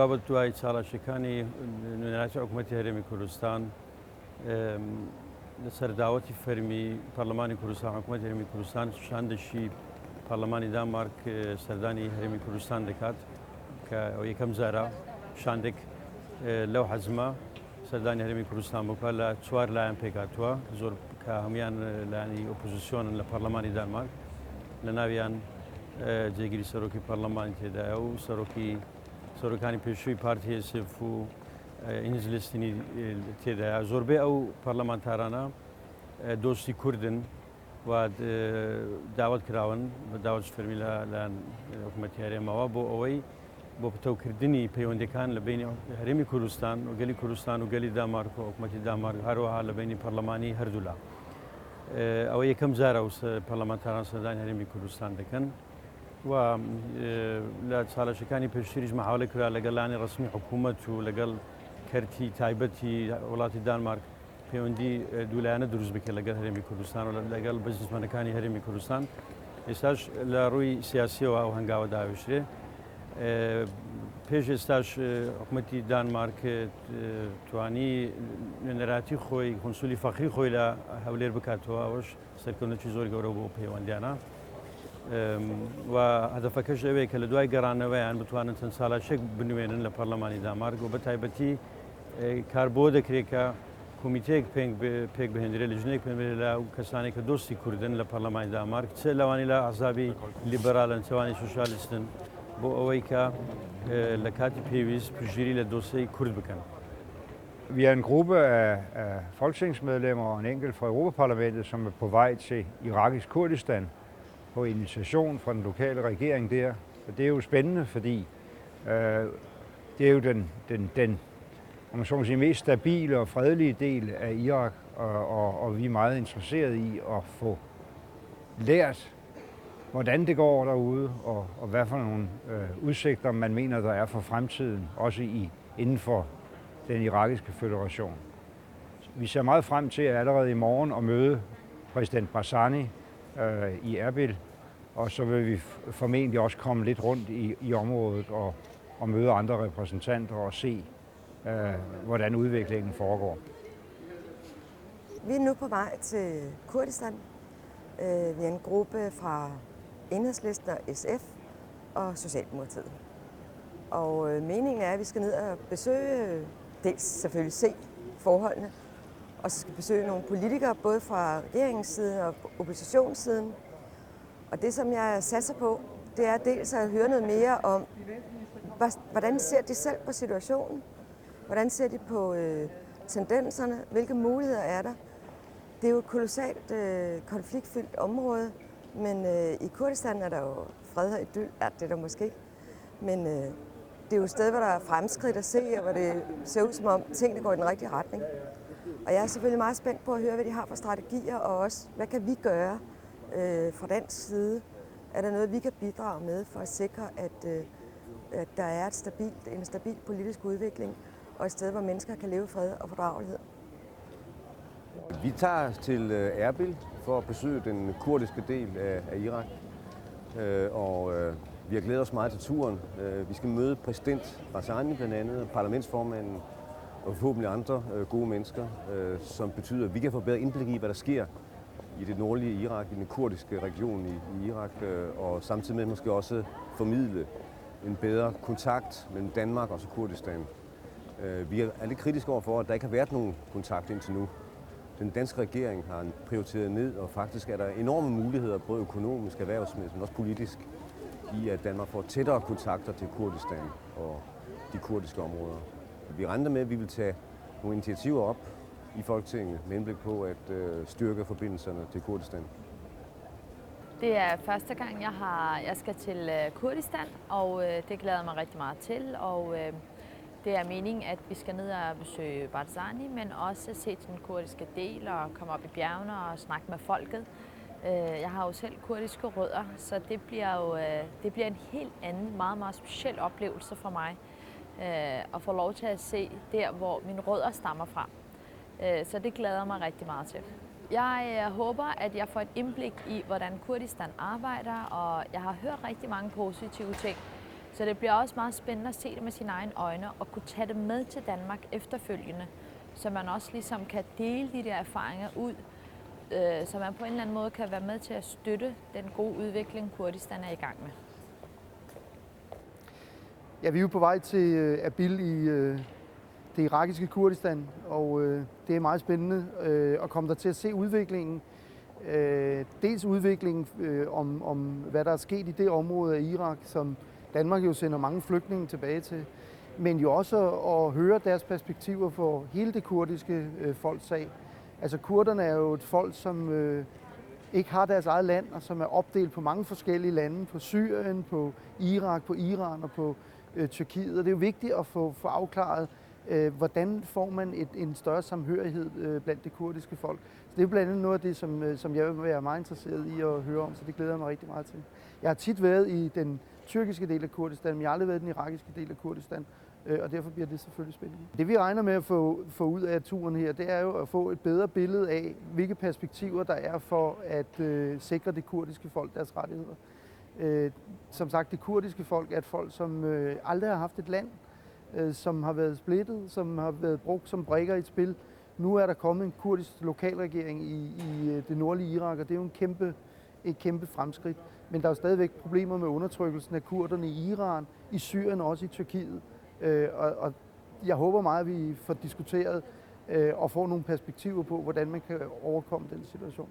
بابەت دوای چاڵاشەکانی نوێنەراتی حکوومەتی هەرێمی کوردستان لەسەر داوەتی فەرمی پەرلەمانی کوردستان حکوومەتی هەرێمی کوردستان شاندەشی پەرلەمانی دانمارک سەردانی هەرێمی کوردستان دەکات کە یەکەم جارە شاندێک لەو حەزمە سەردانی هەرێمی کوردستان بکات لە 4 لایەن پێکاتووە زۆر کە هەمویان لایەنی ئۆپۆزیسیۆنن لە پەرلەمانی دانمارک لە ناویان جێگیری سەرۆکی پەرلەمانی تێدایە و سەرۆکانی پێشووی پارتی ئێسێف و ئینجلیستنی تێدایە. زۆربەی ئەو پەرلەمانتارانە دۆستی کوردن و داوت کراون بە داوت فەرمی لەلایەن حکوومەتی هەرێمەوە بۆ ئەوەی بۆ پتەوکردنی پەیوەندیەکان لە بینی هەرێمی کوردستان و گەلی کوردستان و گەلی دانمارک و حکوومەتی دانمارک هەروەها لە بینی پەرلەمانی هەردوولا. ئەوە یەکەم جارە و پەرلەمانتاران سەردانی هەرێمی کوردستان دەکەن و لە چاڵەشەکانی پێشتریش مەحاولە کرا لەگەڵ لایەنی ڕسمی حکوومەت و لەگەڵ کەرتی تایبەتی وڵاتی دانمارک پەیوەندی دوولایەنە دروست بکرێت لەگەڵ هەرێمی کوردستان و لەگەڵ بەزنسمەنەکانی هەرێمی کوردستان. ئێستاش لە ڕووی سیاسیەوە ئەو هەنگاوە داوێشرێ. پێش ئێستاش حکوومەتی دانمارک توانی نوێنەراتی خۆی کۆنسولی فەخری خۆی لە هەولێر بکاتەوە، ئەوەش سەرکەوتنێکی زۆر گەورە بۆ پەیوەندیانە و هەدەفەکەش ئەوەیە کە لە دوای گەڕانەوەیان بتوانن چەند ساڵاشێک بنوێنن لە پەرلەمانی دانمارک و بە تایبەتی کار بۆ دەکرێت کە کۆمیتەیەک پێک بهێنرێ لە ژنێک پێنرێت لە کەسانی کە دۆستی کوردن لە پەرلەمانی دانمارک چ لەوانی لە ئەحزابی لیبەرالن چەوانی سۆشالیستن بۆ ئەوەی کە لە کاتی پێویست پشتگیری لە دۆسەی کورد بکەن. Vi er en gruppe af folketingsmedlemmer og en enkelt fra Europaparlamentet, som er på vej til irakisk Kurdistan på invitation fra den lokale regering der. Og det er jo spændende, fordi det er jo den om man så må sige, mest stabile og fredelige del af Irak, og vi er meget interesserede i at få lært, hvordan det går derude, og hvad for nogle udsigter man mener, der er for fremtiden, også inden for den irakiske føderation. Vi ser meget frem til allerede i morgen at møde præsident Barzani i Erbil, og så vil vi formentlig også komme lidt rundt i området og møde andre repræsentanter og se, hvordan udviklingen foregår. Vi er nu på vej til Kurdistan. Vi er en gruppe fra Enhedslisten og SF og Socialdemokratiet. Og meningen er, at vi skal ned og besøge, dels selvfølgelig se forholdene, og så skal besøge nogle politikere, både fra regeringssiden og oppositionssiden. Og det, som jeg satser på, det er dels at høre noget mere om, hvordan ser de selv på situationen? Hvordan ser de på tendenserne? Hvilke muligheder er der? Det er jo et kolossalt konfliktfyldt område, men i Kurdistan er der jo fred og idyl. Ja, det er der måske ikke. Men det er jo et sted, hvor der er fremskridt at se, og hvor det ser ud som om tingene går i den rigtige retning. Og jeg er selvfølgelig meget spændt på at høre, hvad de har for strategier, og også, hvad kan vi gøre fra dansk side? Er der noget, vi kan bidrage med for at sikre, at der er en stabil politisk udvikling, og et sted, hvor mennesker kan leve i fred og fordragelighed? Vi tager til Erbil for at besøge den kurdiske del af Irak, og vi har glædet os meget til turen. Vi skal møde præsident Barzani blandt andet, parlamentsformanden og forhåbentlig andre gode mennesker, som betyder, at vi kan få bedre indblik i, hvad der sker i det nordlige Irak, i den kurdiske region i Irak, og samtidig med måske også formidle en bedre kontakt mellem Danmark og så Kurdistan. Vi er lidt kritiske overfor, at der ikke har været nogen kontakt indtil nu. Den danske regering har prioriteret ned, og faktisk er der enorme muligheder, både økonomisk, erhvervsmæssigt, men også politisk, i at Danmark får tættere kontakter til Kurdistan og de kurdiske områder. Vi regner med, at vi vil tage nogle initiativer op i Folketinget med henblik på at styrke forbindelserne til Kurdistan. Det er første gang, jeg skal til Kurdistan, og det glæder mig rigtig meget til. Og det er meningen, at vi skal ned og besøge Barzani, men også se til den kurdiske del og komme op i bjergene og snakke med folket. Jeg har jo selv kurdiske rødder, så det bliver en helt anden, meget, meget speciel oplevelse for mig at få lov til at se der, hvor mine rødder stammer fra. Så det glæder mig rigtig meget til. Jeg håber, at jeg får et indblik i, hvordan Kurdistan arbejder, og jeg har hørt rigtig mange positive ting. Så det bliver også meget spændende at se det med sine egne øjne og kunne tage det med til Danmark efterfølgende, så man også ligesom kan dele de der erfaringer ud, så man på en eller anden måde kan være med til at støtte den gode udvikling, Kurdistan er i gang med. Ja, vi er jo på vej til Erbil i det irakiske Kurdistan, og det er meget spændende at komme der til at se udviklingen. Dels udviklingen om, hvad der er sket i det område af Irak, som Danmark jo sender mange flygtninge tilbage til, men jo også at høre deres perspektiver for hele det kurdiske folks sag. Altså kurderne er jo et folk, som ikke har deres eget land, og som er opdelt på mange forskellige lande, på Syrien, på Irak, på Iran og på Tyrkiet. Og det er jo vigtigt at få afklaret, hvordan får man en større samhørighed blandt det kurdiske folk. Så det er blandt andet noget af det, som jeg vil være meget interesseret i at høre om, så det glæder jeg mig rigtig meget til. Jeg har tit været i den tyrkiske del af Kurdistan, men jeg har aldrig været i den irakiske del af Kurdistan, og derfor bliver det selvfølgelig spændende. Det vi regner med at få ud af turen her, det er jo at få et bedre billede af, hvilke perspektiver der er for at sikre det kurdiske folk deres rettigheder. Som sagt, det kurdiske folk er et folk, som aldrig har haft et land, som har været splittet, som har været brugt som brikker i et spil. Nu er der kommet en kurdisk lokalregering i det nordlige Irak, og det er jo et kæmpe fremskridt. Men der er jo stadigvæk problemer med undertrykkelsen af kurderne i Iran, i Syrien og også i Tyrkiet. Og jeg håber meget, at vi får diskuteret og får nogle perspektiver på, hvordan man kan overkomme den situation.